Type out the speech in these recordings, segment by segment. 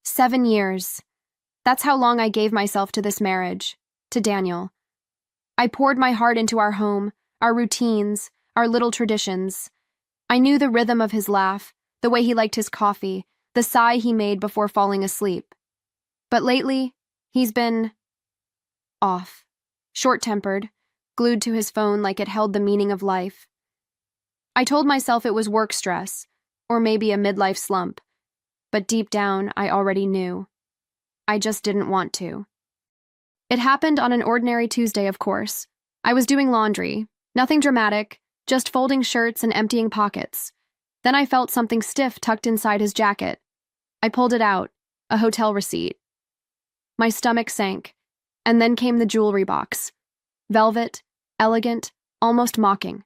7 years. That's how long I gave myself to this marriage, to Daniel. I poured my heart into our home, our routines, our little traditions. I knew the rhythm of his laugh, the way he liked his coffee, the sigh he made before falling asleep. But lately, he's been off, short-tempered, glued to his phone like it held the meaning of life. I told myself it was work stress, or maybe a midlife slump, but deep down, I already knew. I just didn't want to. It happened on an ordinary Tuesday, of course. I was doing laundry, nothing dramatic, just folding shirts and emptying pockets. Then I felt something stiff tucked inside his jacket. I pulled it out, a hotel receipt. My stomach sank, and then came the jewelry box. Velvet, elegant, almost mocking.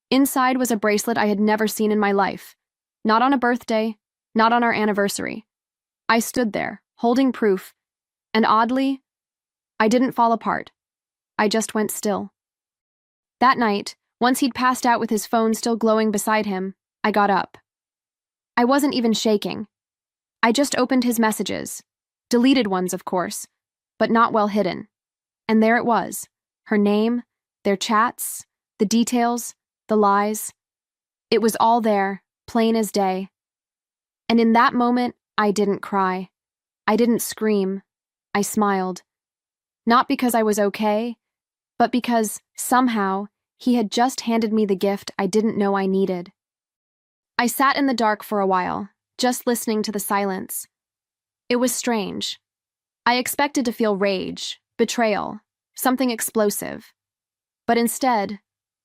Inside was a bracelet I had never seen in my life. Not on a birthday, not on our anniversary. I stood there, holding proof, and oddly, I didn't fall apart. I just went still. That night, once he'd passed out with his phone still glowing beside him, I got up. I wasn't even shaking. I just opened his messages. Deleted ones, of course, but not well hidden. And there it was. Her name, their chats, the details, the lies. It was all there, plain as day. And in that moment, I didn't cry. I didn't scream. I smiled. Not because I was okay, but because, somehow, he had just handed me the gift I didn't know I needed. I sat in the dark for a while, just listening to the silence. It was strange. I expected to feel rage, betrayal, something explosive. But instead,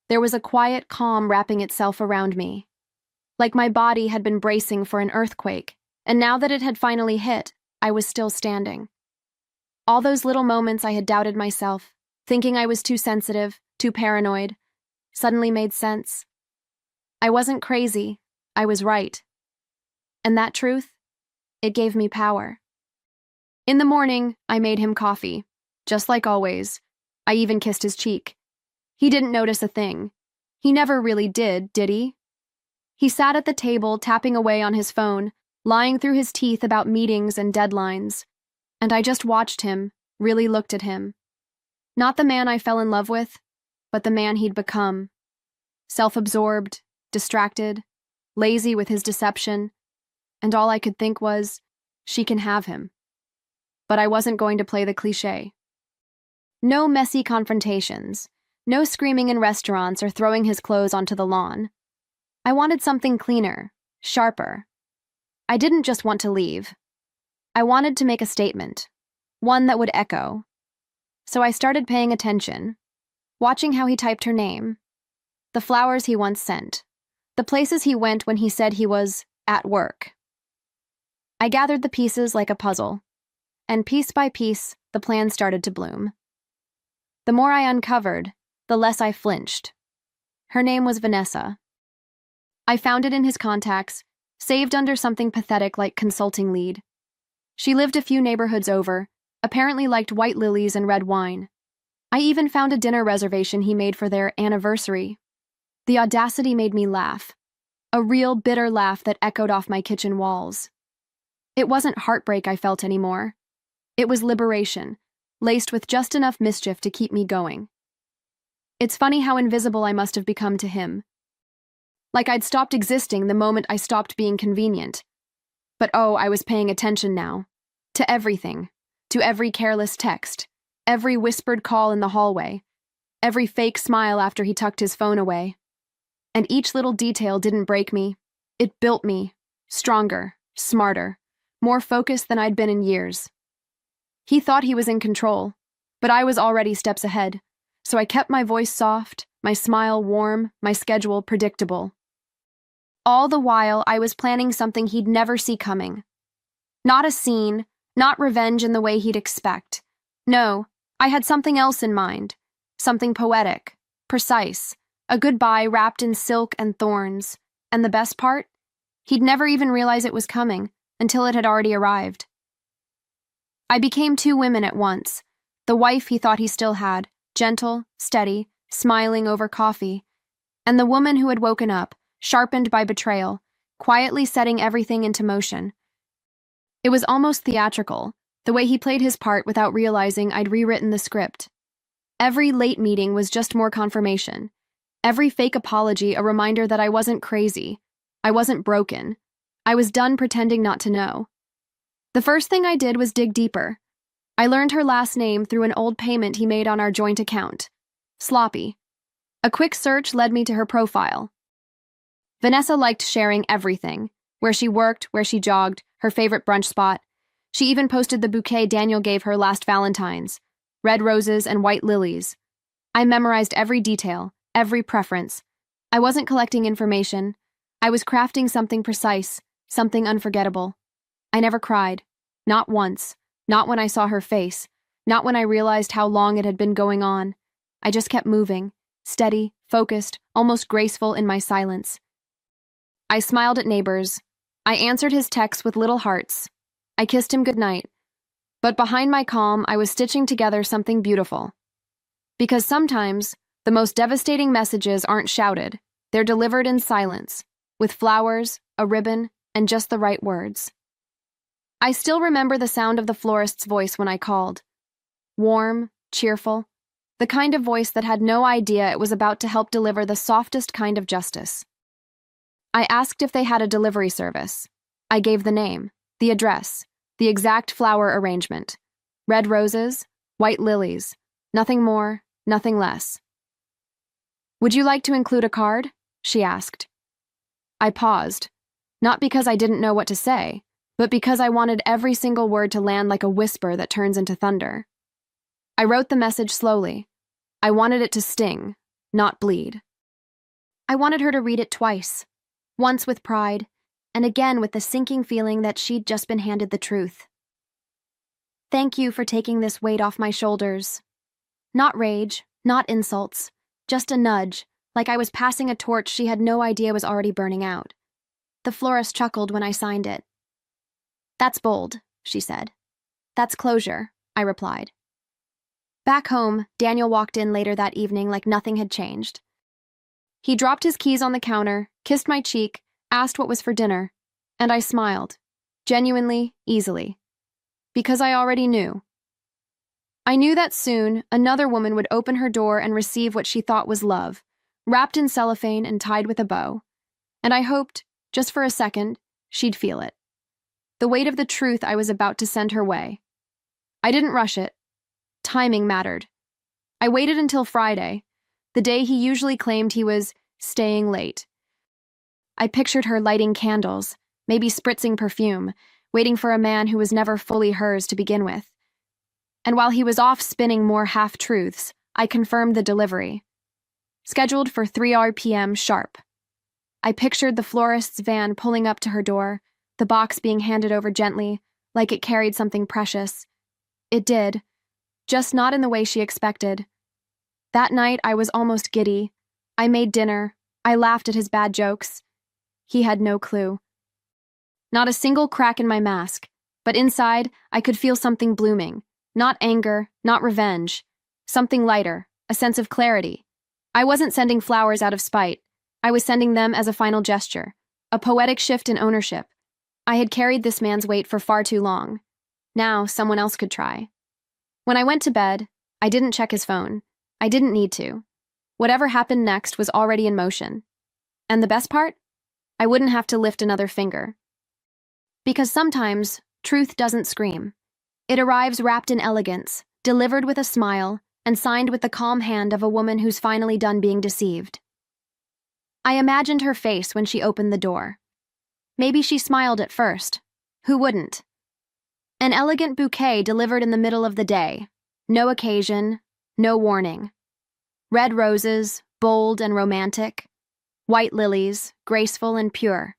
there was a quiet calm wrapping itself around me. Like my body had been bracing for an earthquake, and now that it had finally hit, I was still standing. All those little moments I had doubted myself, thinking I was too sensitive, too paranoid, suddenly made sense. I wasn't crazy, I was right. And that truth, it gave me power. In the morning, I made him coffee, just like always. I even kissed his cheek. He didn't notice a thing. He never really did he? He sat at the table, tapping away on his phone, lying through his teeth about meetings and deadlines. And I just watched him, really looked at him. Not the man I fell in love with, but the man he'd become. Self-absorbed, distracted, lazy with his deception, and all I could think was, she can have him. But I wasn't going to play the cliché. No messy confrontations, no screaming in restaurants or throwing his clothes onto the lawn. I wanted something cleaner, sharper. I didn't just want to leave. I wanted to make a statement, one that would echo. So I started paying attention, watching how he typed her name, the flowers he once sent, the places he went when he said he was at work. I gathered the pieces like a puzzle, and piece by piece, the plan started to bloom. The more I uncovered, the less I flinched. Her name was Vanessa. I found it in his contacts, saved under something pathetic like consulting lead. She lived a few neighborhoods over, apparently liked white lilies and red wine. I even found a dinner reservation he made for their anniversary. The audacity made me laugh. A real bitter laugh that echoed off my kitchen walls. It wasn't heartbreak I felt anymore. It was liberation, laced with just enough mischief to keep me going. It's funny how invisible I must have become to him. Like I'd stopped existing the moment I stopped being convenient. But oh, I was paying attention now. To everything. To every careless text. Every whispered call in the hallway. Every fake smile after he tucked his phone away. And each little detail didn't break me. It built me. Stronger, smarter, more focused than I'd been in years. He thought he was in control, but I was already steps ahead. So I kept my voice soft, my smile warm, my schedule predictable. All the while, I was planning something he'd never see coming. Not a scene, not revenge in the way he'd expect. No, I had something else in mind. Something poetic, precise, a goodbye wrapped in silk and thorns. And the best part? He'd never even realize it was coming until it had already arrived. I became two women at once. The wife he thought he still had, gentle, steady, smiling over coffee, and the woman who had woken up, sharpened by betrayal, quietly setting everything into motion. It was almost theatrical, the way he played his part without realizing I'd rewritten the script. Every late meeting was just more confirmation. Every fake apology a reminder that I wasn't crazy. I wasn't broken. I was done pretending not to know. The first thing I did was dig deeper. I learned her last name through an old payment he made on our joint account. Sloppy. A quick search led me to her profile. Vanessa liked sharing everything. Where she worked, where she jogged, her favorite brunch spot. She even posted the bouquet Daniel gave her last Valentine's. Red roses and white lilies. I memorized every detail, every preference. I wasn't collecting information. I was crafting something precise, something unforgettable. I never cried. Not once. Not when I saw her face. Not when I realized how long it had been going on. I just kept moving, steady, focused, almost graceful in my silence. I smiled at neighbors. I answered his texts with little hearts. I kissed him goodnight. But behind my calm, I was stitching together something beautiful. Because sometimes, the most devastating messages aren't shouted. They're delivered in silence, with flowers, a ribbon, and just the right words. I still remember the sound of the florist's voice when I called. Warm, cheerful, the kind of voice that had no idea it was about to help deliver the softest kind of justice. I asked if they had a delivery service. I gave the name, the address, the exact flower arrangement. Red roses, white lilies, nothing more, nothing less. Would you like to include a card? She asked. I paused, not because I didn't know what to say, but because I wanted every single word to land like a whisper that turns into thunder. I wrote the message slowly. I wanted it to sting, not bleed. I wanted her to read it twice, once with pride, and again with the sinking feeling that she'd just been handed the truth. Thank you for taking this weight off my shoulders. Not rage, not insults, just a nudge, like I was passing a torch she had no idea was already burning out. The florist chuckled when I signed it. That's bold, she said. That's closure, I replied. Back home, Daniel walked in later that evening like nothing had changed. He dropped his keys on the counter, kissed my cheek, asked what was for dinner, and I smiled, genuinely, easily. Because I already knew. I knew that soon, another woman would open her door and receive what she thought was love, wrapped in cellophane and tied with a bow. And I hoped, just for a second, she'd feel it. The weight of the truth I was about to send her way. I didn't rush it. Timing mattered. I waited until Friday, the day he usually claimed he was staying late. I pictured her lighting candles, maybe spritzing perfume, waiting for a man who was never fully hers to begin with. And while he was off spinning more half-truths, I confirmed the delivery. Scheduled for 3 p.m. sharp. I pictured the florist's van pulling up to her door, the box being handed over gently, like it carried something precious. It did, just not in the way she expected. That night, I was almost giddy. I made dinner. I laughed at his bad jokes. He had no clue. Not a single crack in my mask, but inside, I could feel something blooming. Not anger, not revenge. Something lighter, a sense of clarity. I wasn't sending flowers out of spite. I was sending them as a final gesture, a poetic shift in ownership. I had carried this man's weight for far too long. Now, someone else could try. When I went to bed, I didn't check his phone. I didn't need to. Whatever happened next was already in motion. And the best part? I wouldn't have to lift another finger. Because sometimes, truth doesn't scream. It arrives wrapped in elegance, delivered with a smile, and signed with the calm hand of a woman who's finally done being deceived. I imagined her face when she opened the door. Maybe she smiled at first. Who wouldn't? An elegant bouquet delivered in the middle of the day. No occasion, no warning. Red roses, bold and romantic. White lilies, graceful and pure.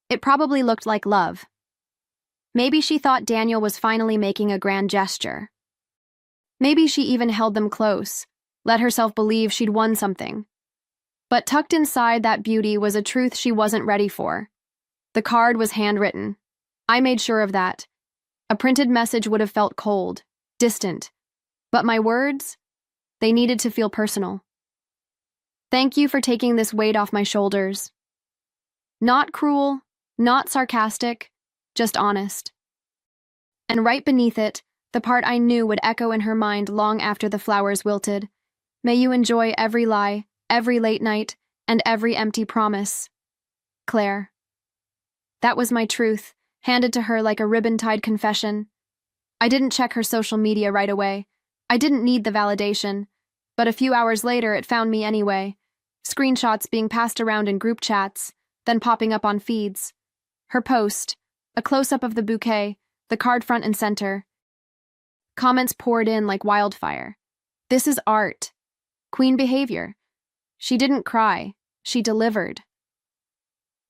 It probably looked like love. Maybe she thought Daniel was finally making a grand gesture. Maybe she even held them close, let herself believe she'd won something. But tucked inside that beauty was a truth she wasn't ready for. The card was handwritten. I made sure of that. A printed message would have felt cold, distant. But my words? They needed to feel personal. Thank you for taking this weight off my shoulders. Not cruel, not sarcastic, just honest. and right beneath it, the part I knew would echo in her mind long after the flowers wilted. May you enjoy every lie, every late night, and every empty promise. Claire. That was my truth, handed to her like a ribbon-tied confession. I didn't check her social media right away. I didn't need the validation. But a few hours later, it found me anyway. Screenshots being passed around in group chats, then popping up on feeds. Her post, a close-up of the bouquet, the card front and center. Comments poured in like wildfire. This is art. Queen behavior. She didn't cry. She delivered.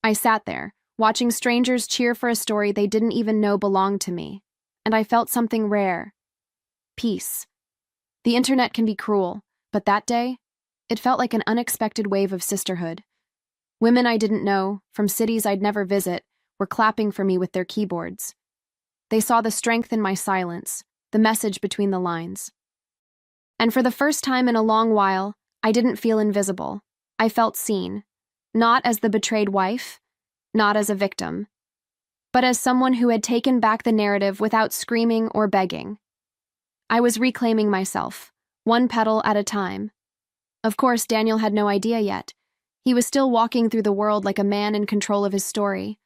I sat there, watching strangers cheer for a story they didn't even know belonged to me, and I felt something rare. Peace. The internet can be cruel, but that day, it felt like an unexpected wave of sisterhood. Women I didn't know, from cities I'd never visit, were clapping for me with their keyboards. They saw the strength in my silence, the message between the lines. And for the first time in a long while, I didn't feel invisible. I felt seen, not as the betrayed wife, not as a victim, but as someone who had taken back the narrative without screaming or begging. I was reclaiming myself, one petal at a time. Of course, Daniel had no idea yet. He was still walking through the world like a man in control of his story.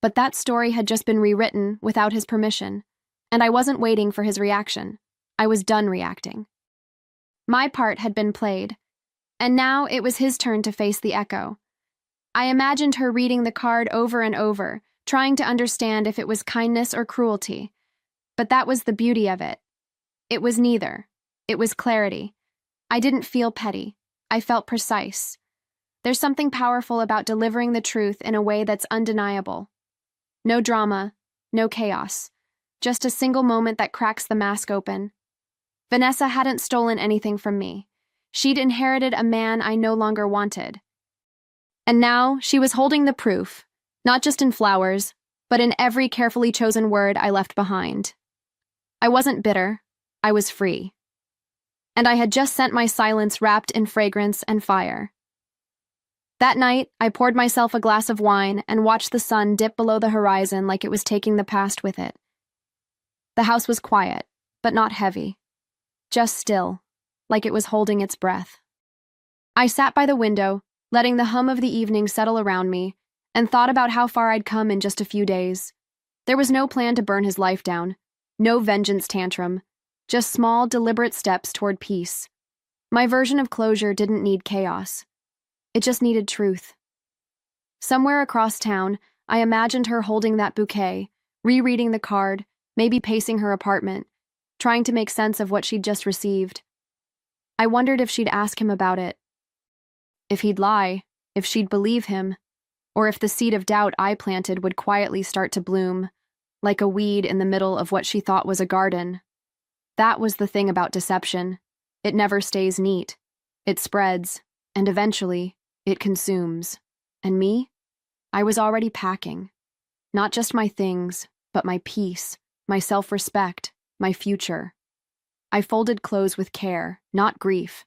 But that story had just been rewritten without his permission, and I wasn't waiting for his reaction. I was done reacting. My part had been played, and now it was his turn to face the echo. I imagined her reading the card over and over, trying to understand if it was kindness or cruelty. But that was the beauty of it. It was neither. It was clarity. I didn't feel petty. I felt precise. There's something powerful about delivering the truth in a way that's undeniable. No drama, no chaos. Just a single moment that cracks the mask open. Vanessa hadn't stolen anything from me. She'd inherited a man I no longer wanted. And now she was holding the proof, not just in flowers, but in every carefully chosen word I left behind. I wasn't bitter. I was free. And I had just sent my silence wrapped in fragrance and fire. That night, I poured myself a glass of wine and watched the sun dip below the horizon like it was taking the past with it. The house was quiet, but not heavy. Just still, like it was holding its breath. I sat by the window, letting the hum of the evening settle around me, and thought about how far I'd come in just a few days. There was no plan to burn his life down, no vengeance tantrum, just small, deliberate steps toward peace. My version of closure didn't need chaos. It just needed truth. Somewhere across town, I imagined her holding that bouquet, rereading the card, maybe pacing her apartment, trying to make sense of what she'd just received. I wondered if she'd ask him about it. If he'd lie, if she'd believe him, or if the seed of doubt I planted would quietly start to bloom, like a weed in the middle of what she thought was a garden. That was the thing about deception. It never stays neat. It spreads, and eventually, it consumes. And me? I was already packing. Not just my things, but my peace, my self-respect, my future. I folded clothes with care, not grief.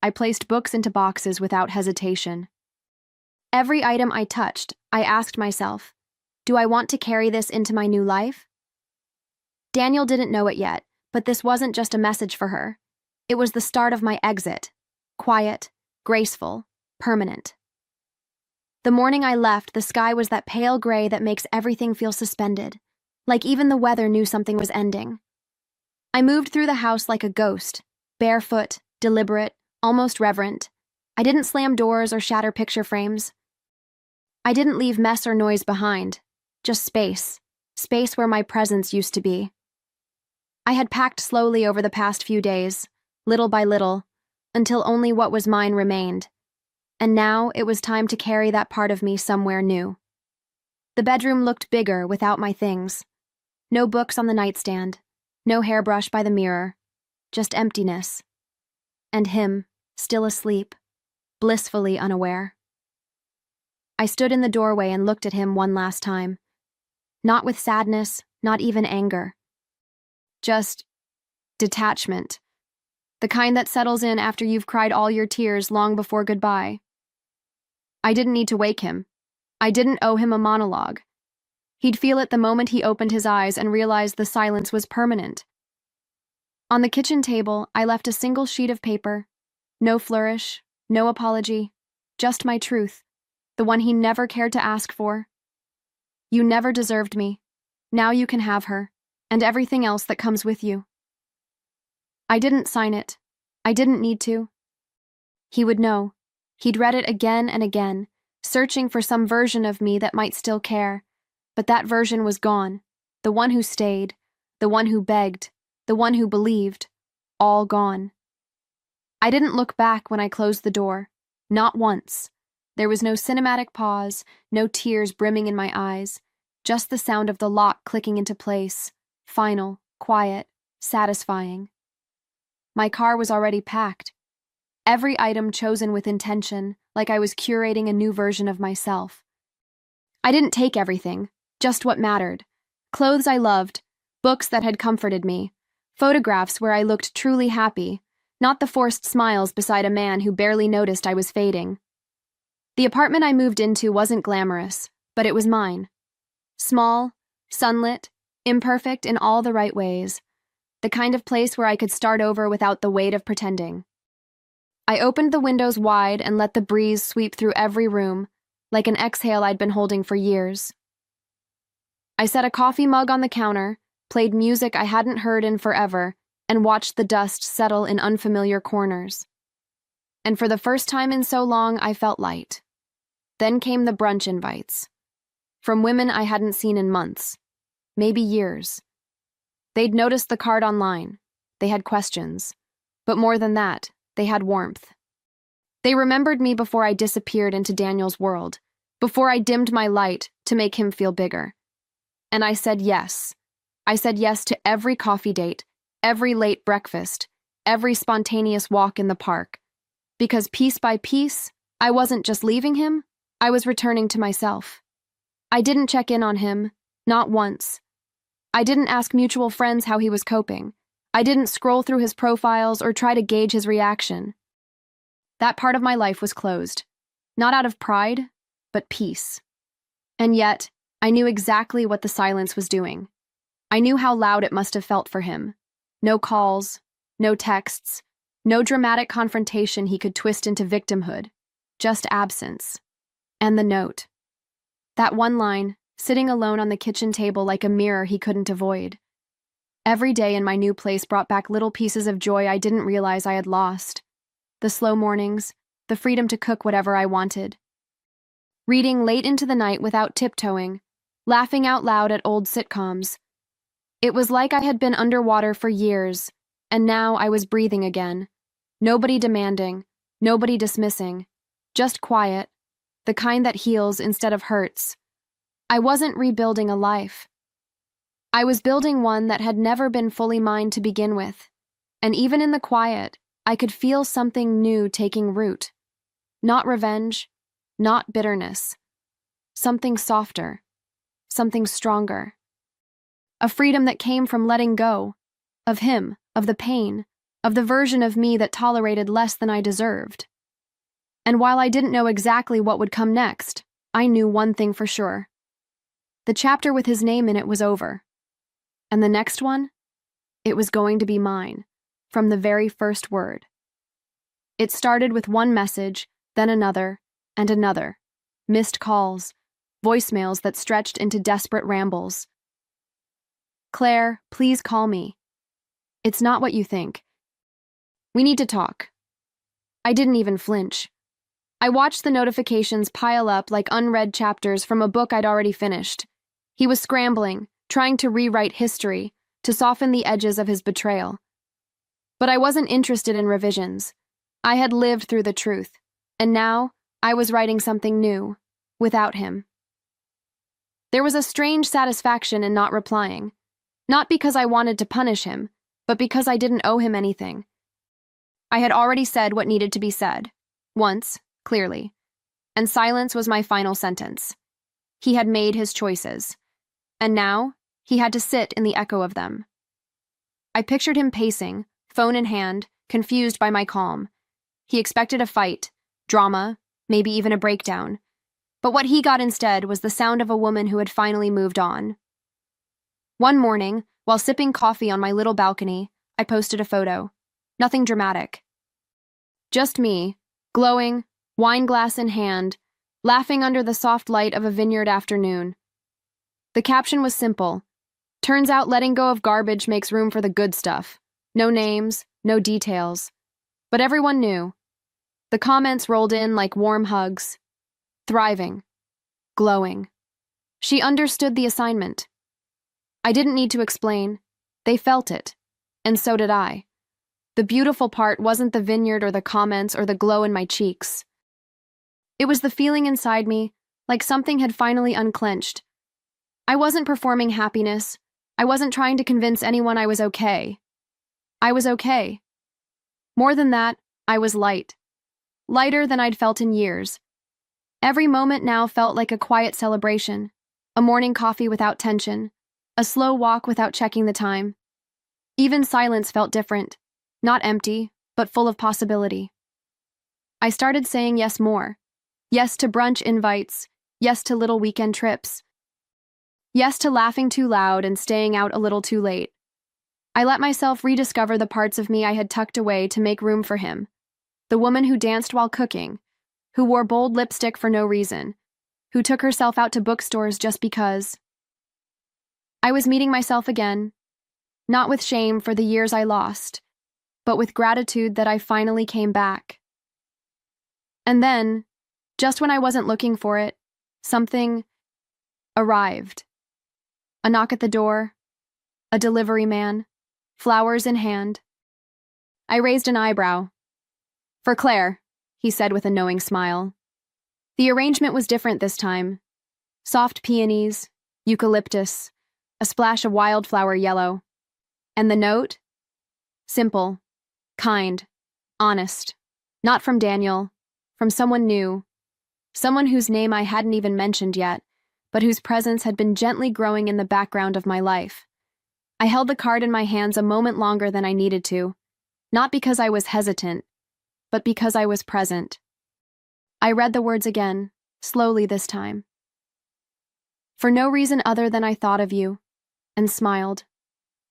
I placed books into boxes without hesitation. Every item I touched, I asked myself, do I want to carry this into my new life? Daniel didn't know it yet, but this wasn't just a message for her. It was the start of my exit. Quiet, graceful, permanent. The morning I left, the sky was that pale gray that makes everything feel suspended, like even the weather knew something was ending. I moved through the house like a ghost, barefoot, deliberate, almost reverent. I didn't slam doors or shatter picture frames. I didn't leave mess or noise behind, just space where my presence used to be. I had packed slowly over the past few days, little by little, until only what was mine remained. And now it was time to carry that part of me somewhere new. The bedroom looked bigger without my things. No books on the nightstand, no hairbrush by the mirror, just emptiness. And him, still asleep, blissfully unaware. I stood in the doorway and looked at him one last time. Not with sadness, not even anger. Just detachment. The kind that settles in after you've cried all your tears long before goodbye. I didn't need to wake him. I didn't owe him a monologue. He'd feel it the moment he opened his eyes and realized the silence was permanent. On the kitchen table, I left a single sheet of paper. No flourish, no apology, just my truth, the one he never cared to ask for. You never deserved me. Now you can have her, and everything else that comes with you. I didn't sign it. I didn't need to. He would know. He'd read it again and again, searching for some version of me that might still care. But that version was gone. The one who stayed, the one who begged, the one who believed, all gone. I didn't look back when I closed the door. Not once. There was no cinematic pause, no tears brimming in my eyes, just the sound of the lock clicking into place, final, quiet, satisfying. My car was already packed. Every item chosen with intention, like I was curating a new version of myself. I didn't take everything, just what mattered. Clothes I loved, books that had comforted me, photographs where I looked truly happy, not the forced smiles beside a man who barely noticed I was fading. The apartment I moved into wasn't glamorous, but it was mine. Small, sunlit, imperfect in all the right ways. The kind of place where I could start over without the weight of pretending. I opened the windows wide and let the breeze sweep through every room, like an exhale I'd been holding for years. I set a coffee mug on the counter, played music I hadn't heard in forever, and watched the dust settle in unfamiliar corners. And for the first time in so long, I felt light. Then came the brunch invites. From women I hadn't seen in months, maybe years. They'd noticed the card online. They had questions. But more than that, they had warmth. They remembered me before I disappeared into Daniel's world, before I dimmed my light to make him feel bigger. And I said yes. I said yes to every coffee date, every late breakfast, every spontaneous walk in the park. Because piece by piece, I wasn't just leaving him, I was returning to myself. I didn't check in on him, not once. I didn't ask mutual friends how he was coping. I didn't scroll through his profiles or try to gauge his reaction. That part of my life was closed. Not out of pride, but peace. And yet, I knew exactly what the silence was doing. I knew how loud it must have felt for him. No calls, no texts, no dramatic confrontation he could twist into victimhood. Just absence. And the note. That one line, sitting alone on the kitchen table like a mirror he couldn't avoid. Every day in my new place brought back little pieces of joy I didn't realize I had lost. The slow mornings, the freedom to cook whatever I wanted. Reading late into the night without tiptoeing, laughing out loud at old sitcoms. It was like I had been underwater for years, and now I was breathing again. Nobody demanding, nobody dismissing, just quiet, the kind that heals instead of hurts. I wasn't rebuilding a life. I was building one that had never been fully mine to begin with, and even in the quiet, I could feel something new taking root. Not revenge, not bitterness. Something softer, something stronger. A freedom that came from letting go, of him, of the pain, of the version of me that tolerated less than I deserved. And while I didn't know exactly what would come next, I knew one thing for sure. The chapter with his name in it was over. And the next one? It was going to be mine, from the very first word. It started with one message, then another, and another. Missed calls, voicemails that stretched into desperate rambles. Claire, please call me. It's not what you think. We need to talk. I didn't even flinch. I watched the notifications pile up like unread chapters from a book I'd already finished. He was scrambling, trying to rewrite history, to soften the edges of his betrayal. But I wasn't interested in revisions. I had lived through the truth, and now I was writing something new, without him. There was a strange satisfaction in not replying, not because I wanted to punish him, but because I didn't owe him anything. I had already said what needed to be said, once, clearly, and silence was my final sentence. He had made his choices, and now he had to sit in the echo of them. I pictured him pacing, phone in hand, confused by my calm. He expected a fight, drama, maybe even a breakdown. But what he got instead was the sound of a woman who had finally moved on. One morning, while sipping coffee on my little balcony, I posted a photo. Nothing dramatic. Just me, glowing, wine glass in hand, laughing under the soft light of a vineyard afternoon. The caption was simple. Turns out letting go of garbage makes room for the good stuff. No names, no details. But everyone knew. The comments rolled in like warm hugs. Thriving. Glowing. She understood the assignment. I didn't need to explain. They felt it. And so did I. The beautiful part wasn't the vineyard or the comments or the glow in my cheeks. It was the feeling inside me, like something had finally unclenched. I wasn't performing happiness. I wasn't trying to convince anyone I was okay. I was okay. More than that, I was light. Lighter than I'd felt in years. Every moment now felt like a quiet celebration, a morning coffee without tension, a slow walk without checking the time. Even silence felt different, not empty, but full of possibility. I started saying yes more. Yes to brunch invites, yes to little weekend trips. Yes to laughing too loud and staying out a little too late. I let myself rediscover the parts of me I had tucked away to make room for him. The woman who danced while cooking, who wore bold lipstick for no reason, who took herself out to bookstores just because. I was meeting myself again, not with shame for the years I lost, but with gratitude that I finally came back. And then, just when I wasn't looking for it, something arrived. A knock at the door, a delivery man, flowers in hand. I raised an eyebrow. "For Claire," he said with a knowing smile. The arrangement was different this time. Soft peonies, eucalyptus, a splash of wildflower yellow. And the note? Simple, kind, honest. Not from Daniel, from someone new. Someone whose name I hadn't even mentioned yet, but whose presence had been gently growing in the background of my life. I held the card in my hands a moment longer than I needed to, not because I was hesitant, but because I was present. I read the words again, slowly this time. For no reason other than I thought of you, and smiled.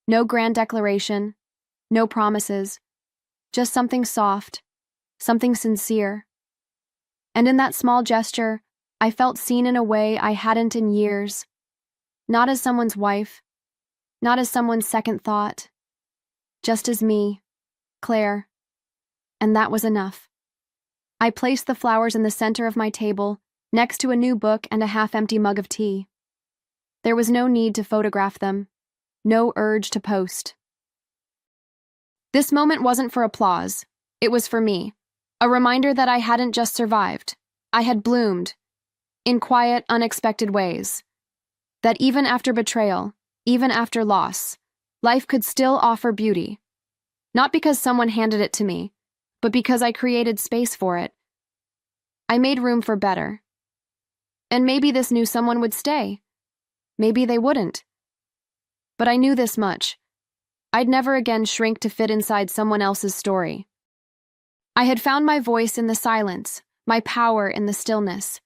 No grand declaration, no promises, just something soft, something sincere. And in that small gesture, I felt seen in a way I hadn't in years. Not as someone's wife, not as someone's second thought, just as me, Claire. And that was enough. I placed the flowers in the center of my table, next to a new book and a half-empty mug of tea. There was no need to photograph them, no urge to post. This moment wasn't for applause, it was for me, a reminder that I hadn't just survived, I had bloomed, in quiet, unexpected ways. That even after betrayal, even after loss, life could still offer beauty. Not because someone handed it to me, but because I created space for it. I made room for better. And maybe this new someone would stay. Maybe they wouldn't. But I knew this much. I'd never again shrink to fit inside someone else's story. I had found my voice in the silence, my power in the stillness.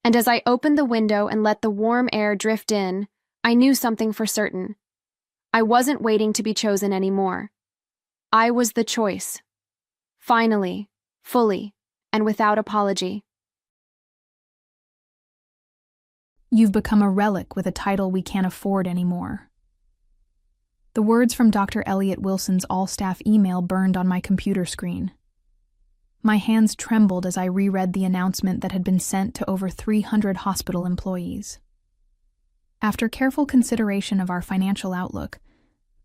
And as I opened the window and let the warm air drift in, I knew something for certain. I wasn't waiting to be chosen anymore. I was the choice. Finally, fully, and without apology. You've become a relic with a title we can't afford anymore. The words from Dr. Elliot Wilson's all-staff email burned on my computer screen. My hands trembled as I reread the announcement that had been sent to over 300 hospital employees. After careful consideration of our financial outlook,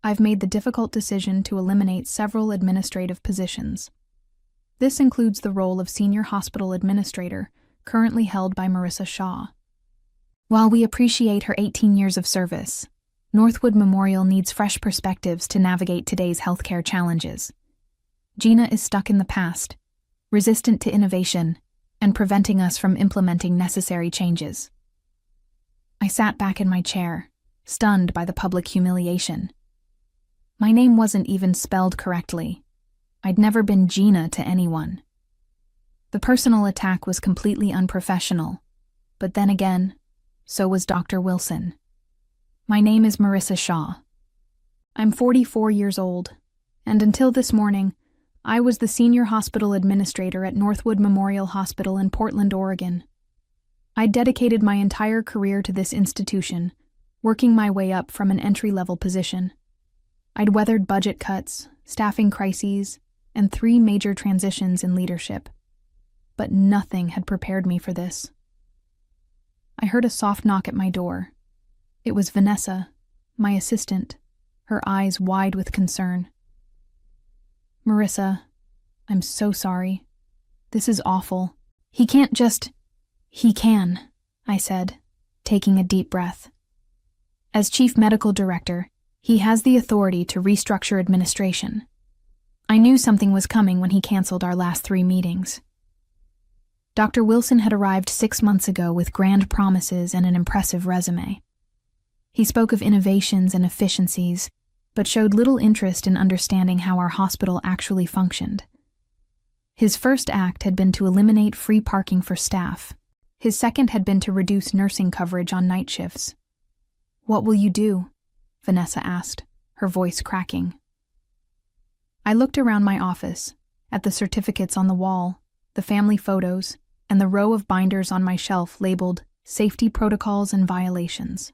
I've made the difficult decision to eliminate several administrative positions. This includes the role of Senior Hospital Administrator, currently held by Marissa Shaw. While we appreciate her 18 years of service, Northwood Memorial needs fresh perspectives to navigate today's healthcare challenges. Gina is stuck in the past, resistant to innovation, and preventing us from implementing necessary changes. I sat back in my chair, stunned by the public humiliation. My name wasn't even spelled correctly. I'd never been Gina to anyone. The personal attack was completely unprofessional, But then again, so was Dr. Wilson. My name is Marissa Shaw. I'm 44 years old, and until this morning, I was the senior hospital administrator at Northwood Memorial Hospital in Portland, Oregon. I dedicated my entire career to this institution, working my way up from an entry-level position. I'd weathered budget cuts, staffing crises, and 3 major transitions in leadership. But nothing had prepared me for this. I heard a soft knock at my door. It was Vanessa, my assistant, her eyes wide with concern. "Marissa, I'm so sorry. This is awful. He can't just—" "He can," I said, taking a deep breath. "As chief medical director, he has the authority to restructure administration. I knew something was coming when he canceled our last 3 meetings. Dr. Wilson had arrived 6 months ago with grand promises and an impressive resume. He spoke of innovations and efficiencies, but showed little interest in understanding how our hospital actually functioned. His first act had been to eliminate free parking for staff. His second had been to reduce nursing coverage on night shifts. "What will you do?" Vanessa asked, her voice cracking. I looked around my office, at the certificates on the wall, the family photos, and the row of binders on my shelf labeled Safety Protocols and Violations.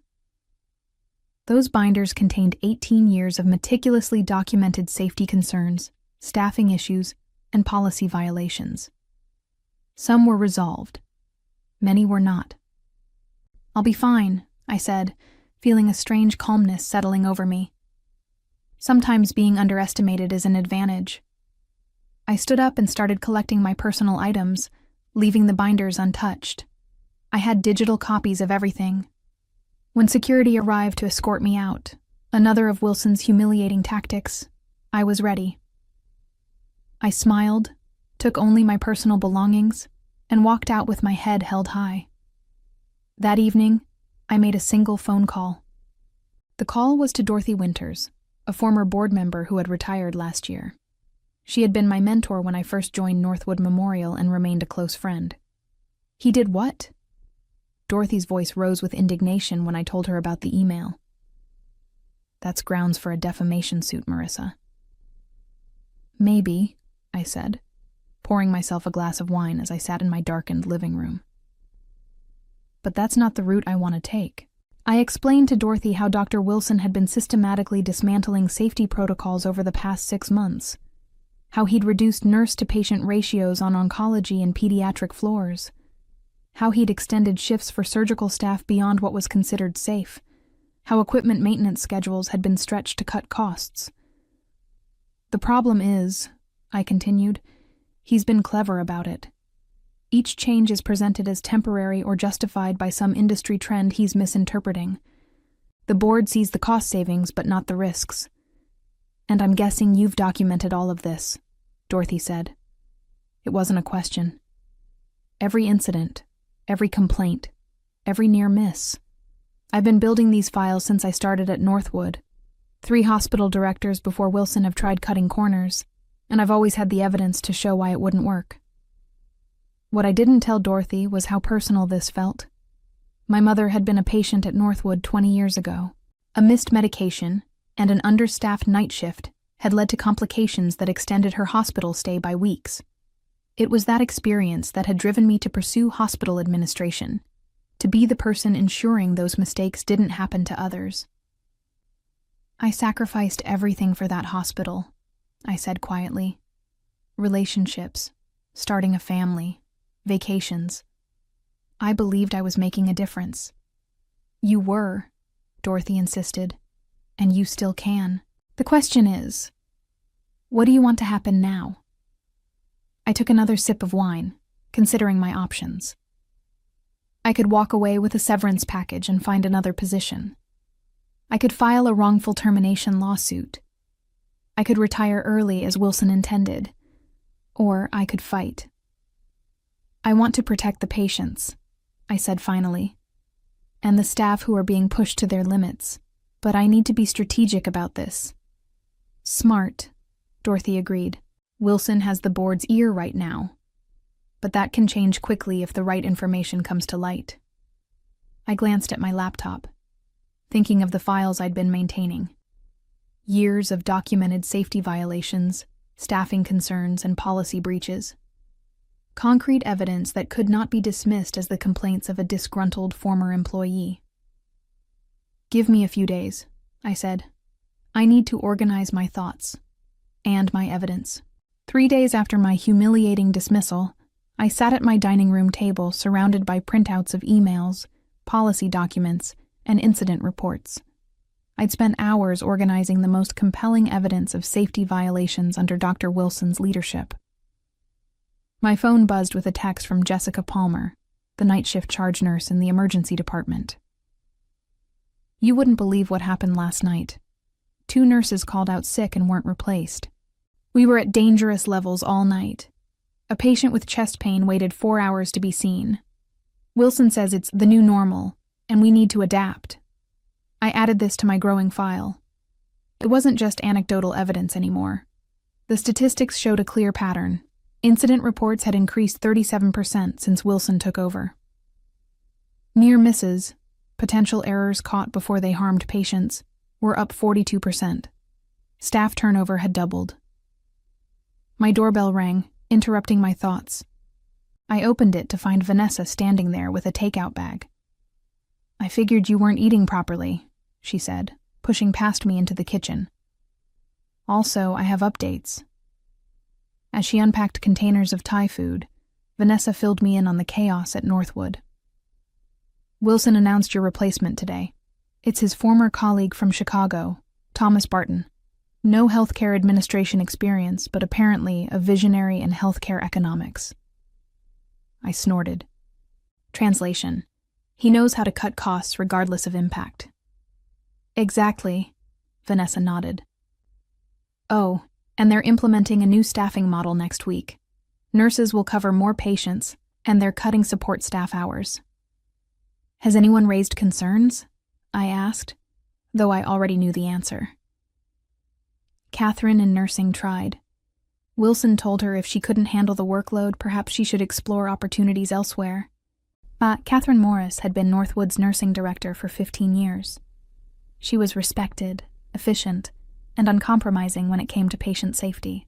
Those binders contained 18 years of meticulously documented safety concerns, staffing issues, and policy violations. Some were resolved. Many were not. "I'll be fine," I said, feeling a strange calmness settling over me. Sometimes being underestimated is an advantage. I stood up and started collecting my personal items, leaving the binders untouched. I had digital copies of everything. When security arrived to escort me out, another of Wilson's humiliating tactics, I was ready. I smiled, took only my personal belongings, and walked out with my head held high. That evening, I made a single phone call. The call was to Dorothy Winters, a former board member who had retired last year. She had been my mentor when I first joined Northwood Memorial and remained a close friend. "He did what?" Dorothy's voice rose with indignation when I told her about the email. "That's grounds for a defamation suit, Marissa." "Maybe," I said, pouring myself a glass of wine as I sat in my darkened living room. "But that's not the route I want to take." I explained to Dorothy how Dr. Wilson had been systematically dismantling safety protocols over the past 6 months, how he'd reduced nurse-to-patient ratios on oncology and pediatric floors, how he'd extended shifts for surgical staff beyond what was considered safe, how equipment maintenance schedules had been stretched to cut costs. "The problem is," I continued, "he's been clever about it. Each change is presented as temporary or justified by some industry trend he's misinterpreting. The board sees the cost savings but not the risks. And I'm guessing you've documented all of this," Dorothy said. It wasn't a question. Every incident, every complaint, every near miss. I've been building these files since I started at Northwood. 3 hospital directors before Wilson have tried cutting corners, and I've always had the evidence to show why it wouldn't work. What I didn't tell Dorothy was how personal this felt. My mother had been a patient at Northwood 20 years ago. A missed medication and an understaffed night shift had led to complications that extended her hospital stay by weeks. It was that experience that had driven me to pursue hospital administration, to be the person ensuring those mistakes didn't happen to others. "I sacrificed everything for that hospital," I said quietly. "Relationships, starting a family, vacations. I believed I was making a difference." "You were," Dorothy insisted, "and you still can. The question is, what do you want to happen now?" I took another sip of wine, considering my options. I could walk away with a severance package and find another position. I could file a wrongful termination lawsuit. I could retire early as Wilson intended, or I could fight. "I want to protect the patients," I said finally, "and the staff who are being pushed to their limits, but I need to be strategic about this." "Smart," Dorothy agreed. "Wilson has the board's ear right now, but that can change quickly if the right information comes to light." I glanced at my laptop, thinking of the files I'd been maintaining. Years of documented safety violations, staffing concerns, and policy breaches. Concrete evidence that could not be dismissed as the complaints of a disgruntled former employee. "Give me a few days," I said. "I need to organize my thoughts and my evidence." 3 days after my humiliating dismissal, I sat at my dining room table surrounded by printouts of emails, policy documents, and incident reports. I'd spent hours organizing the most compelling evidence of safety violations under Dr. Wilson's leadership. My phone buzzed with a text from Jessica Palmer, the night shift charge nurse in the emergency department. "You wouldn't believe what happened last night. 2 nurses called out sick and weren't replaced. We were at dangerous levels all night. A patient with chest pain waited 4 hours to be seen. Wilson says it's the new normal, and we need to adapt." I added this to my growing file. It wasn't just anecdotal evidence anymore. The statistics showed a clear pattern. Incident reports had increased 37% since Wilson took over. Near misses, potential errors caught before they harmed patients, were up 42%. Staff turnover had doubled. My doorbell rang, interrupting my thoughts. I opened it to find Vanessa standing there with a takeout bag. "I figured you weren't eating properly," she said, pushing past me into the kitchen. "Also, I have updates." As she unpacked containers of Thai food, Vanessa filled me in on the chaos at Northwood. "Wilson announced your replacement today. It's his former colleague from Chicago, Thomas Barton. No healthcare administration experience, but apparently a visionary in healthcare economics." I snorted. Translation: "He knows how to cut costs regardless of impact." "Exactly," Vanessa nodded. "Oh, and they're implementing a new staffing model next week. Nurses will cover more patients, and they're cutting support staff hours." "Has anyone raised concerns?" I asked, though I already knew the answer. Catherine in nursing tried. Wilson told her if she couldn't handle the workload, perhaps she should explore opportunities elsewhere. Catherine Morris had been Northwood's nursing director for 15 years. She was respected, efficient, and uncompromising when it came to patient safety.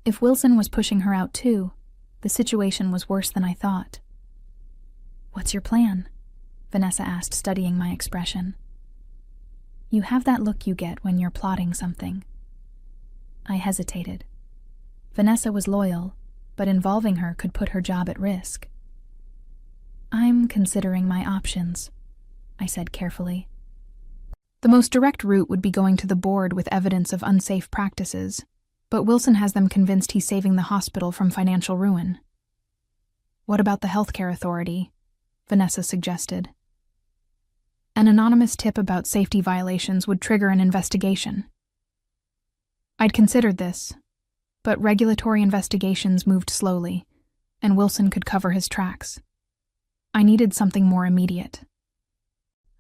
If Wilson was pushing her out too, the situation was worse than I thought. "What's your plan?" Vanessa asked, studying my expression. "You have that look you get when you're plotting something." I hesitated. Vanessa was loyal, but involving her could put her job at risk. "I'm considering my options," I said carefully. The most direct route would be going to the board with evidence of unsafe practices, but Wilson has them convinced he's saving the hospital from financial ruin. "What about the healthcare authority?" Vanessa suggested. "An anonymous tip about safety violations would trigger an investigation." I'd considered this, but regulatory investigations moved slowly, and Wilson could cover his tracks. I needed something more immediate.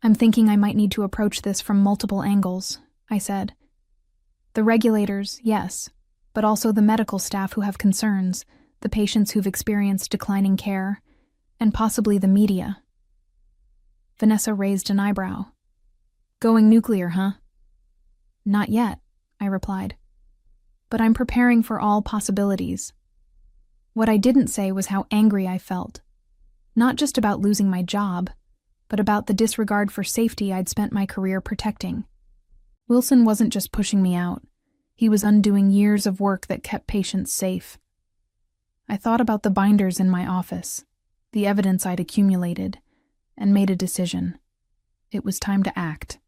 "I'm thinking I might need to approach this from multiple angles," I said. "The regulators, yes, but also the medical staff who have concerns, the patients who've experienced declining care, and possibly the media." Vanessa raised an eyebrow. "Going nuclear, huh?" "Not yet," I replied. "But I'm preparing for all possibilities." What I didn't say was how angry I felt. Not just about losing my job, but about the disregard for safety I'd spent my career protecting. Wilson wasn't just pushing me out. He was undoing years of work that kept patients safe. I thought about the binders in my office, the evidence I'd accumulated, and made a decision. It was time to act.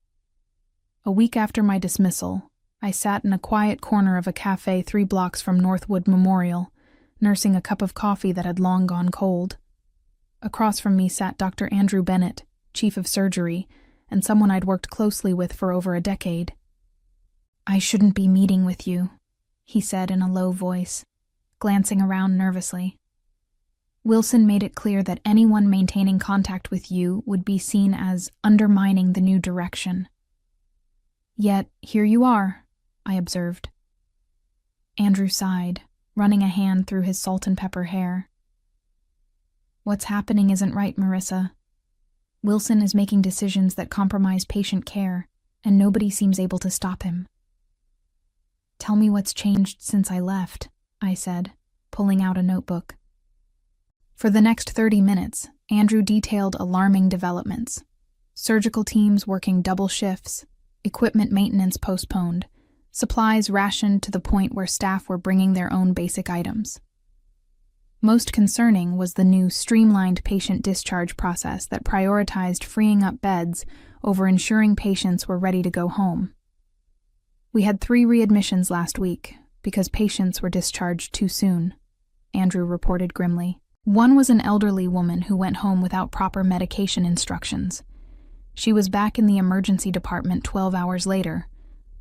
A week after my dismissal, I sat in a quiet corner of a cafe 3 blocks from Northwood Memorial, nursing a cup of coffee that had long gone cold. Across from me sat Dr. Andrew Bennett, chief of surgery, and someone I'd worked closely with for over a decade. "I shouldn't be meeting with you," he said in a low voice, glancing around nervously. "Wilson made it clear that anyone maintaining contact with you would be seen as undermining the new direction." "Yet, here you are," I observed. Andrew sighed, running a hand through his salt and pepper hair. "What's happening isn't right, Marissa. Wilson is making decisions that compromise patient care, and nobody seems able to stop him. Tell me what's changed since I left, I said, pulling out a notebook. For the next 30 minutes, Andrew detailed alarming developments. Surgical teams working double shifts, equipment maintenance postponed, supplies rationed to the point where staff were bringing their own basic items. Most concerning was the new streamlined patient discharge process that prioritized freeing up beds over ensuring patients were ready to go home. We had 3 readmissions last week because patients were discharged too soon, Andrew reported grimly. One was an elderly woman who went home without proper medication instructions. She was back in the emergency department 12 hours later,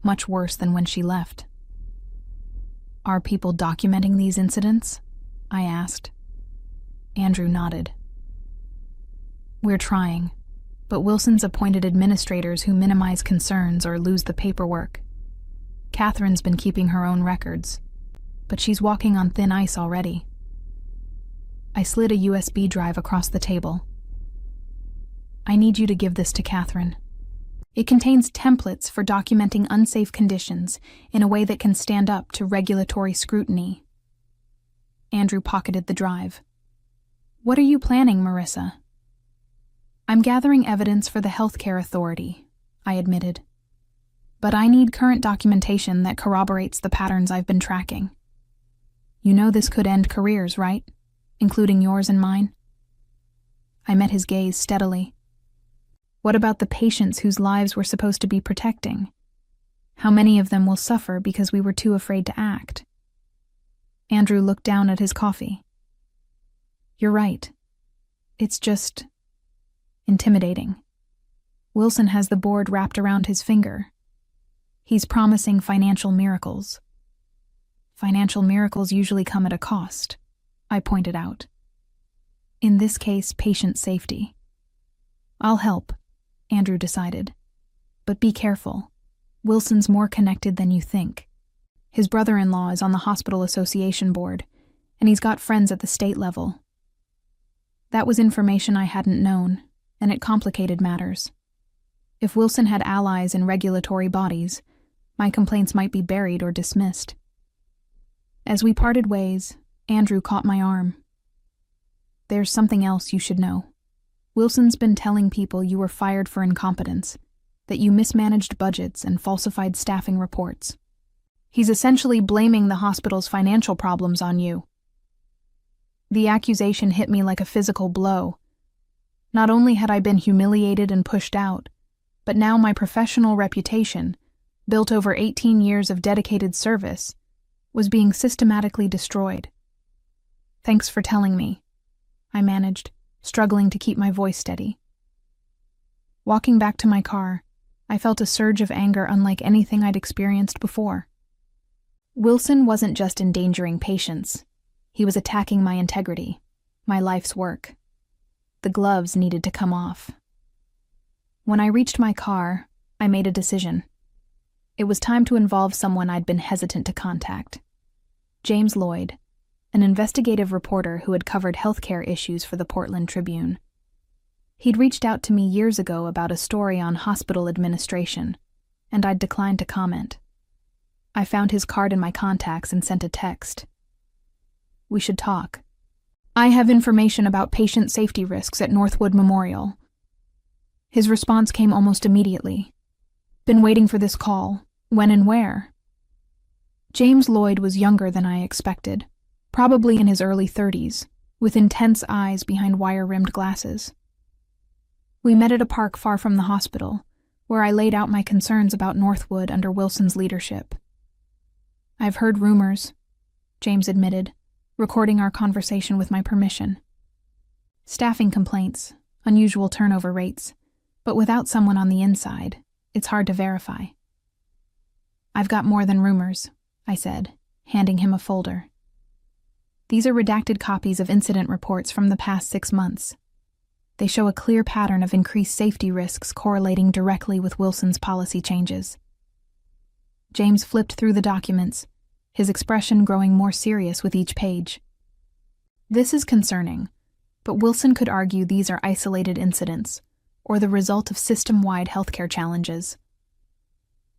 much worse than when she left. Are people documenting these incidents? I asked. Andrew nodded. We're trying, but Wilson's appointed administrators who minimize concerns or lose the paperwork. Catherine's been keeping her own records, but she's walking on thin ice already. I slid a USB drive across the table. I need you to give this to Catherine. It contains templates for documenting unsafe conditions in a way that can stand up to regulatory scrutiny. Andrew pocketed the drive. What are you planning, Marissa? I'm gathering evidence for the healthcare authority, I admitted. But I need current documentation that corroborates the patterns I've been tracking. You know this could end careers, right? Including yours and mine? I met his gaze steadily. What about the patients whose lives we're supposed to be protecting? How many of them will suffer because we were too afraid to act? Andrew looked down at his coffee. You're right. It's just intimidating. Wilson has the board wrapped around his finger. He's promising financial miracles. Financial miracles usually come at a cost, I pointed out. In this case, patient safety. I'll help, Andrew decided. But be careful. Wilson's more connected than you think. His brother-in-law is on the hospital association board, and he's got friends at the state level. That was information I hadn't known, and it complicated matters. If Wilson had allies in regulatory bodies, my complaints might be buried or dismissed. As we parted ways, Andrew caught my arm. There's something else you should know. Wilson's been telling people you were fired for incompetence, that you mismanaged budgets and falsified staffing reports. He's essentially blaming the hospital's financial problems on you. The accusation hit me like a physical blow. Not only had I been humiliated and pushed out, but now my professional reputation, built over 18 years of dedicated service, was being systematically destroyed. Thanks for telling me, I managed, struggling to keep my voice steady. Walking back to my car, I felt a surge of anger unlike anything I'd experienced before. Wilson wasn't just endangering patients. He was attacking my integrity, my life's work. The gloves needed to come off. When I reached my car, I made a decision. It was time to involve someone I'd been hesitant to contact. James Lloyd, an investigative reporter who had covered healthcare issues for the Portland Tribune. He'd reached out to me years ago about a story on hospital administration, and I'd declined to comment. I found his card in my contacts and sent a text. We should talk. I have information about patient safety risks at Northwood Memorial. His response came almost immediately. Been waiting for this call. When and where? James Lloyd was younger than I expected, probably in his early 30s, with intense eyes behind wire-rimmed glasses. We met at a park far from the hospital, where I laid out my concerns about Northwood under Wilson's leadership. I've heard rumors, James admitted, recording our conversation with my permission. Staffing complaints, unusual turnover rates, but without someone on the inside, it's hard to verify. I've got more than rumors, I said, handing him a folder. These are redacted copies of incident reports from the past 6 months. They show a clear pattern of increased safety risks correlating directly with Wilson's policy changes. James flipped through the documents, his expression growing more serious with each page. This is concerning, but Wilson could argue these are isolated incidents, or the result of system-wide healthcare challenges.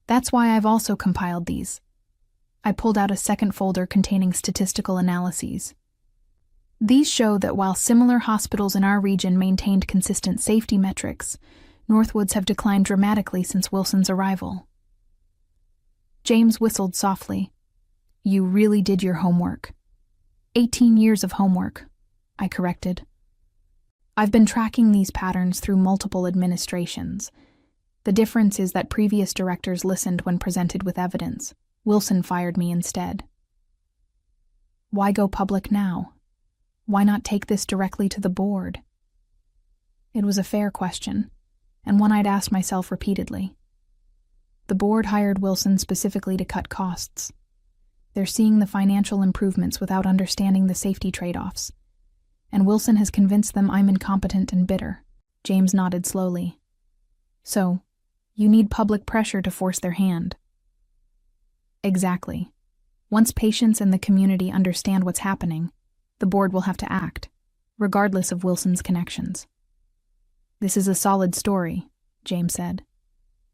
That's why I've also compiled these. I pulled out a second folder containing statistical analyses. These show that while similar hospitals in our region maintained consistent safety metrics, Northwoods have declined dramatically since Wilson's arrival. James whistled softly. You really did your homework. 18 years of homework, I corrected. I've been tracking these patterns through multiple administrations. The difference is that previous directors listened when presented with evidence. Wilson fired me instead. Why go public now? Why not take this directly to the board? It was a fair question, and one I'd asked myself repeatedly. The board hired Wilson specifically to cut costs. They're seeing the financial improvements without understanding the safety trade-offs. And Wilson has convinced them I'm incompetent and bitter. James nodded slowly. So, you need public pressure to force their hand. Exactly. Once patients and the community understand what's happening, the board will have to act, regardless of Wilson's connections. This is a solid story, James said.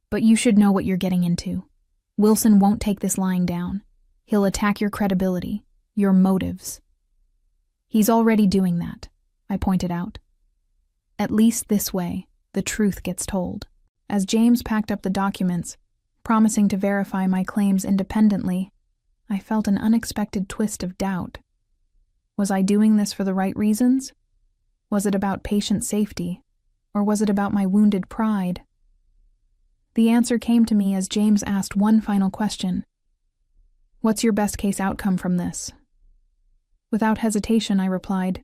But you should know what you're getting into. Wilson won't take this lying down. He'll attack your credibility, your motives. He's already doing that, I pointed out. At least this way, the truth gets told. As James packed up the documents, promising to verify my claims independently, I felt an unexpected twist of doubt. Was I doing this for the right reasons? Was it about patient safety, or was it about my wounded pride? The answer came to me as James asked one final question. What's your best case outcome from this? Without hesitation, I replied,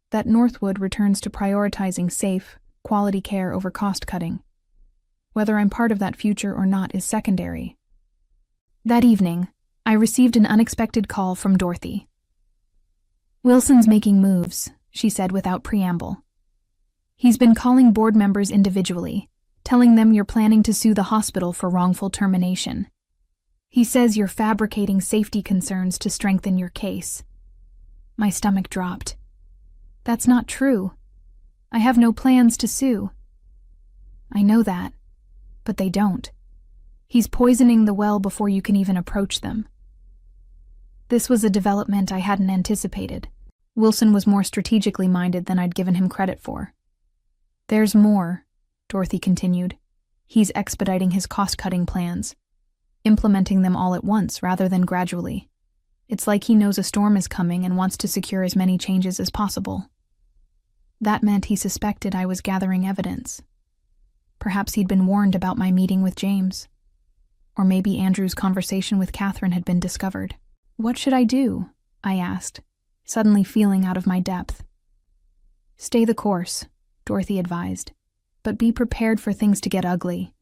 that Northwood returns to prioritizing safe, quality care over cost-cutting. Whether I'm part of that future or not is secondary. That evening, I received an unexpected call from Dorothy. Wilson's making moves, she said without preamble. He's been calling board members individually, telling them you're planning to sue the hospital for wrongful termination. He says you're fabricating safety concerns to strengthen your case. My stomach dropped. That's not true. I have no plans to sue. I know that, but they don't. He's poisoning the well before you can even approach them. This was a development I hadn't anticipated. Wilson was more strategically minded than I'd given him credit for. There's more, Dorothy continued. He's expediting his cost-cutting plans, implementing them all at once rather than gradually. It's like he knows a storm is coming and wants to secure as many changes as possible. That meant he suspected I was gathering evidence. Perhaps he'd been warned about my meeting with James. Or maybe Andrew's conversation with Catherine had been discovered. What should I do? I asked, suddenly feeling out of my depth. Stay the course, Dorothy advised, but be prepared for things to get ugly.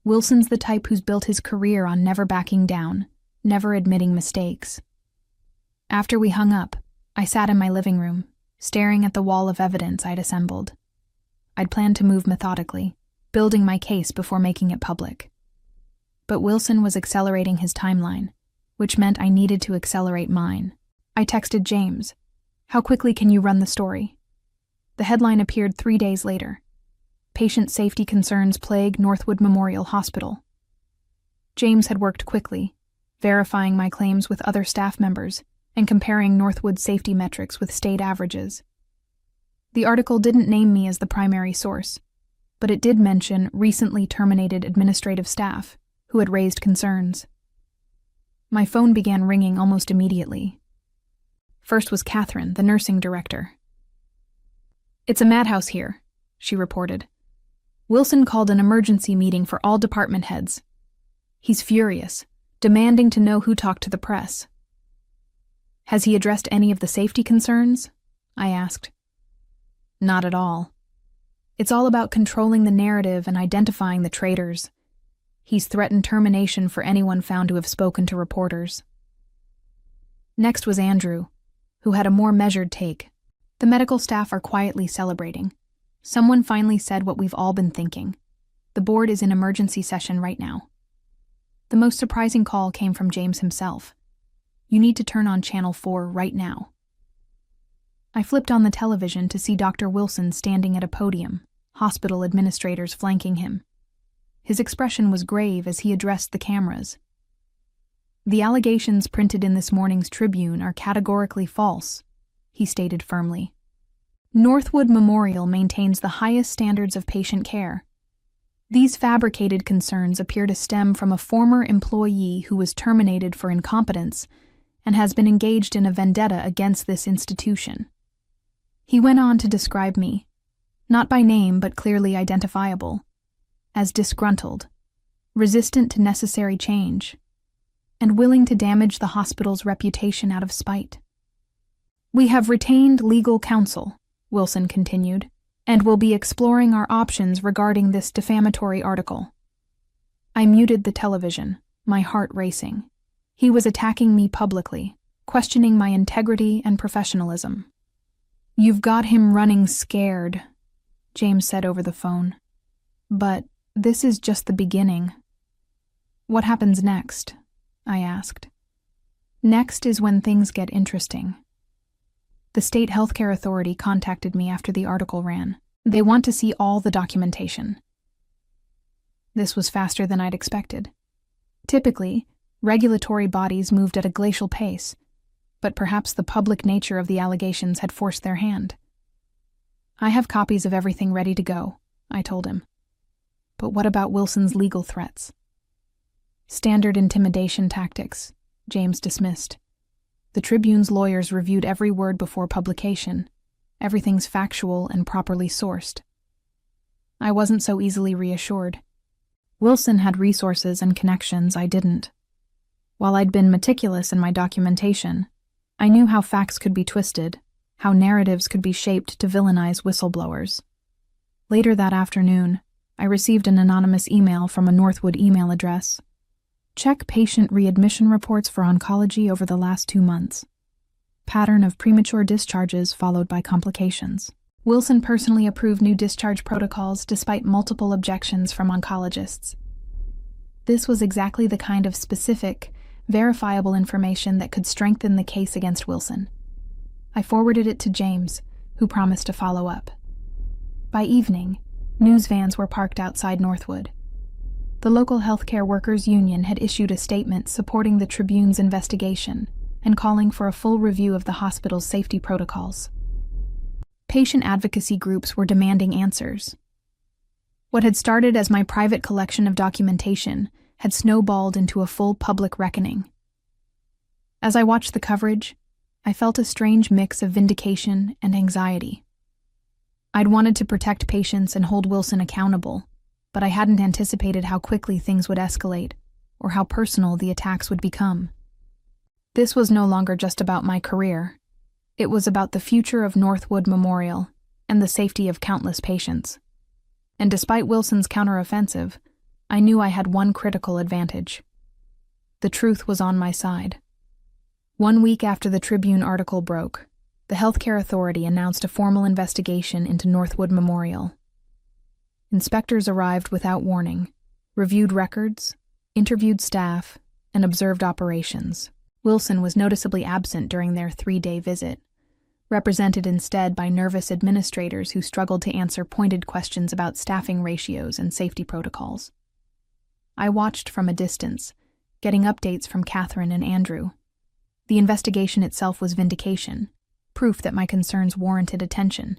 Wilson's the type who's built his career on never backing down, never admitting mistakes. After we hung up, I sat in my living room, staring at the wall of evidence I'd assembled. I'd planned to move methodically, building my case before making it public. But Wilson was accelerating his timeline, which meant I needed to accelerate mine. I texted James, "How quickly can you run the story?" The headline appeared 3 days later. Patient safety concerns plague Northwood Memorial Hospital. James had worked quickly, verifying my claims with other staff members and comparing Northwood's safety metrics with state averages. The article didn't name me as the primary source, but it did mention recently terminated administrative staff who had raised concerns. My phone began ringing almost immediately. First was Catherine, the nursing director. "It's a madhouse here," she reported. "Wilson called an emergency meeting for all department heads. He's furious, demanding to know who talked to the press." "Has he addressed any of the safety concerns?" I asked. "Not at all. It's all about controlling the narrative and identifying the traitors. He's threatened termination for anyone found to have spoken to reporters." Next was Andrew, who had a more measured take. "The medical staff are quietly celebrating. Someone finally said what we've all been thinking. The board is in emergency session right now." The most surprising call came from James himself. "You need to turn on Channel 4 right now." I flipped on the television to see Dr. Wilson standing at a podium, hospital administrators flanking him. His expression was grave as he addressed the cameras. "The allegations printed in this morning's Tribune are categorically false," he stated firmly. "Northwood Memorial maintains the highest standards of patient care. These fabricated concerns appear to stem from a former employee who was terminated for incompetence and has been engaged in a vendetta against this institution." He went on to describe me, not by name but clearly identifiable, as disgruntled, resistant to necessary change, and willing to damage the hospital's reputation out of spite. "We have retained legal counsel," Wilson continued, "and will be exploring our options regarding this defamatory article." I muted the television, my heart racing. He was attacking me publicly, questioning my integrity and professionalism. "You've got him running scared," James said over the phone. "But this is just the beginning." "What happens next?" I asked. "Next is when things get interesting." The state healthcare authority contacted me after the article ran. They want to see all the documentation. This was faster than I'd expected. Typically, regulatory bodies moved at a glacial pace, but perhaps the public nature of the allegations had forced their hand. "I have copies of everything ready to go," I told him. "But what about Wilson's legal threats?" "Standard intimidation tactics," James dismissed. "The Tribune's lawyers reviewed every word before publication. Everything's factual and properly sourced." I wasn't so easily reassured. Wilson had resources and connections I didn't. While I'd been meticulous in my documentation, I knew how facts could be twisted, how narratives could be shaped to villainize whistleblowers. Later that afternoon, I received an anonymous email from a Northwood email address. "Check patient readmission reports for oncology over the last 2 months. Pattern of premature discharges followed by complications. Wilson personally approved new discharge protocols despite multiple objections from oncologists." This was exactly the kind of specific, verifiable information that could strengthen the case against Wilson. I forwarded it to James, who promised to follow up. By evening, news vans were parked outside Northwood. The local healthcare workers' union had issued a statement supporting the Tribune's investigation and calling for a full review of the hospital's safety protocols. Patient advocacy groups were demanding answers. What had started as my private collection of documentation had snowballed into a full public reckoning. As I watched the coverage, I felt a strange mix of vindication and anxiety. I'd wanted to protect patients and hold Wilson accountable, but I hadn't anticipated how quickly things would escalate, or how personal the attacks would become. This was no longer just about my career. It was about the future of Northwood Memorial and the safety of countless patients. And despite Wilson's counteroffensive, I knew I had one critical advantage. The truth was on my side. 1 week after the Tribune article broke, the healthcare authority announced a formal investigation into Northwood Memorial. Inspectors arrived without warning, reviewed records, interviewed staff, and observed operations. Wilson was noticeably absent during their 3-day visit, represented instead by nervous administrators who struggled to answer pointed questions about staffing ratios and safety protocols. I watched from a distance, getting updates from Catherine and Andrew. The investigation itself was vindication, proof that my concerns warranted attention.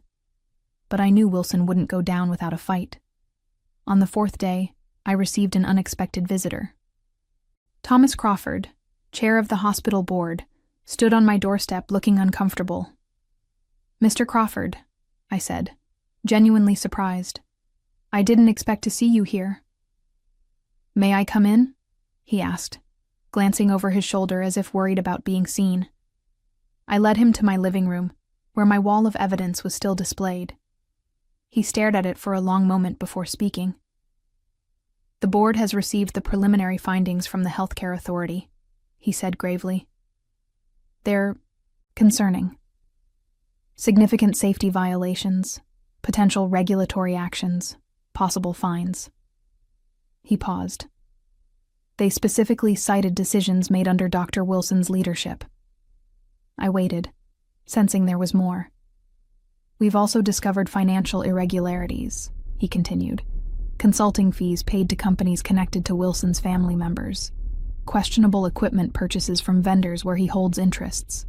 But I knew Wilson wouldn't go down without a fight. On the 4th day, I received an unexpected visitor. Thomas Crawford, chair of the hospital board, stood on my doorstep looking uncomfortable. "Mr. Crawford," I said, genuinely surprised. "I didn't expect to see you here." "May I come in?" he asked, glancing over his shoulder as if worried about being seen. I led him to my living room, where my wall of evidence was still displayed. He stared at it for a long moment before speaking. "The board has received the preliminary findings from the healthcare authority," he said gravely. "They're concerning. Significant safety violations, potential regulatory actions, possible fines." He paused. "They specifically cited decisions made under Dr. Wilson's leadership." I waited, sensing there was more. "We've also discovered financial irregularities, he continued. Consulting fees paid to companies connected to Wilson's family members. Questionable equipment purchases from vendors where he holds interests.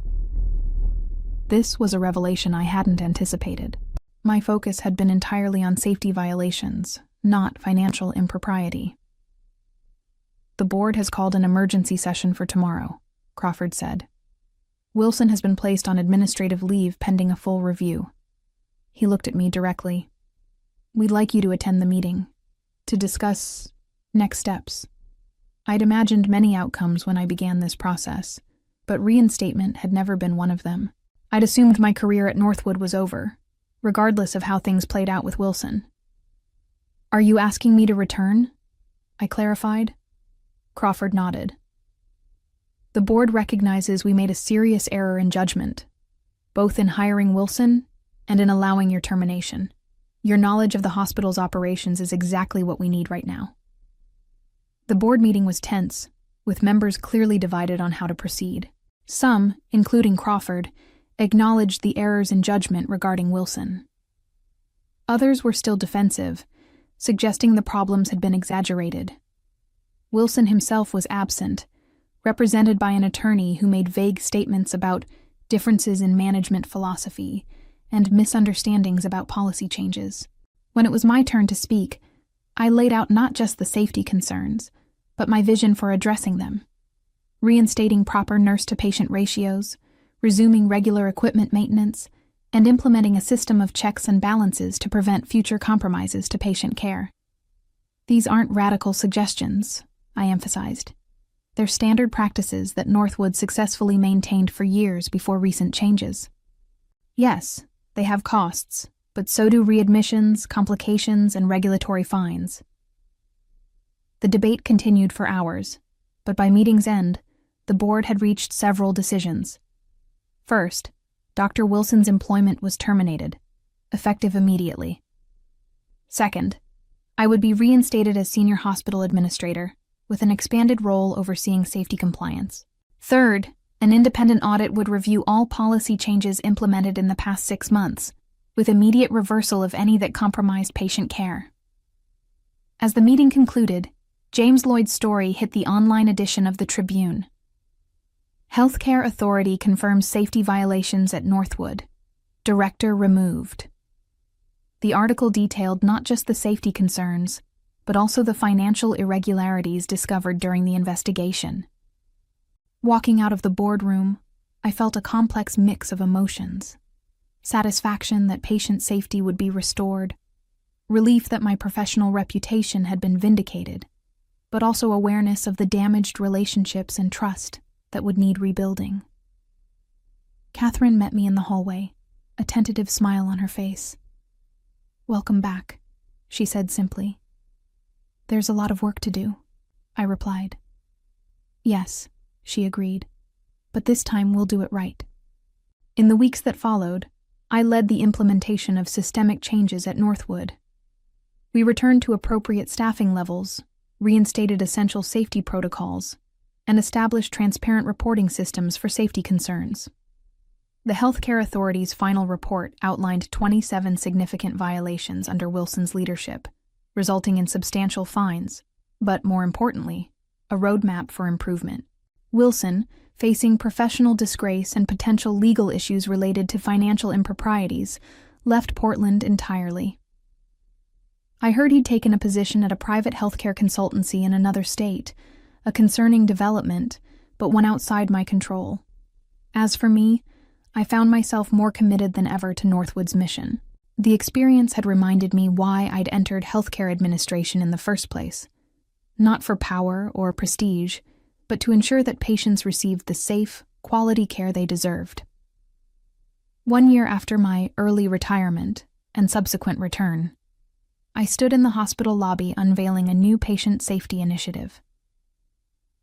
This was a revelation I hadn't anticipated. My focus had been entirely on safety violations, not financial impropriety. The board has called an emergency session for tomorrow, Crawford said. Wilson has been placed on administrative leave pending a full review. He looked at me directly. We'd like you to attend the meeting, to discuss next steps. I'd imagined many outcomes when I began this process, but reinstatement had never been one of them. I'd assumed my career at Northwood was over, regardless of how things played out with Wilson. Are you asking me to return? I clarified. Crawford nodded. The board recognizes we made a serious error in judgment, both in hiring Wilson and in allowing your termination. Your knowledge of the hospital's operations is exactly what we need right now. The board meeting was tense, with members clearly divided on how to proceed. Some, including Crawford, acknowledged the errors in judgment regarding Wilson. Others were still defensive, suggesting the problems had been exaggerated. Wilson himself was absent, represented by an attorney who made vague statements about differences in management philosophy and misunderstandings about policy changes. When it was my turn to speak, I laid out not just the safety concerns, but my vision for addressing them. Reinstating proper nurse-to-patient ratios, resuming regular equipment maintenance, and implementing a system of checks and balances to prevent future compromises to patient care. These aren't radical suggestions, I emphasized. They're standard practices that Northwood successfully maintained for years before recent changes. Yes, they have costs, but so do readmissions, complications, and regulatory fines. The debate continued for hours, but by meeting's end, the board had reached several decisions. First, Dr. Wilson's employment was terminated, effective immediately. Second, I would be reinstated as senior hospital administrator, with an expanded role overseeing safety compliance. Third, an independent audit would review all policy changes implemented in the past 6 months, with immediate reversal of any that compromised patient care. As the meeting concluded, James Lloyd's story hit the online edition of the Tribune. Healthcare Authority confirms safety violations at Northwood. Director removed. The article detailed not just the safety concerns, but also the financial irregularities discovered during the investigation. Walking out of the boardroom, I felt a complex mix of emotions. Satisfaction that patient safety would be restored, relief that my professional reputation had been vindicated, but also awareness of the damaged relationships and trust that would need rebuilding. Catherine met me in the hallway, a tentative smile on her face. "Welcome back," she said simply. "There's a lot of work to do," I replied. "Yes," she agreed, "but this time we'll do it right." In the weeks that followed, I led the implementation of systemic changes at Northwood. We returned to appropriate staffing levels, reinstated essential safety protocols, and established transparent reporting systems for safety concerns. The Healthcare Authority's final report outlined 27 significant violations under Wilson's leadership, resulting in substantial fines, but more importantly, a roadmap for improvement. Wilson, facing professional disgrace and potential legal issues related to financial improprieties, left Portland entirely. I heard he'd taken a position at a private healthcare consultancy in another state, a concerning development, but one outside my control. As for me, I found myself more committed than ever to Northwood's mission. The experience had reminded me why I'd entered healthcare administration in the first place. Not for power or prestige, but to ensure that patients received the safe, quality care they deserved. 1 year after my early retirement and subsequent return, I stood in the hospital lobby unveiling a new patient safety initiative.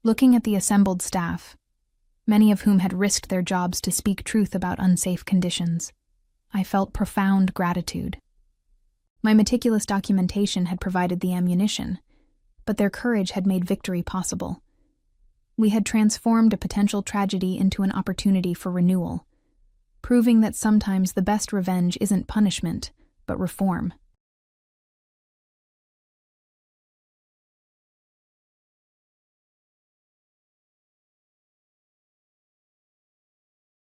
Looking at the assembled staff, many of whom had risked their jobs to speak truth about unsafe conditions, I felt profound gratitude. My meticulous documentation had provided the ammunition, but their courage had made victory possible. We had transformed a potential tragedy into an opportunity for renewal, proving that sometimes the best revenge isn't punishment, but reform.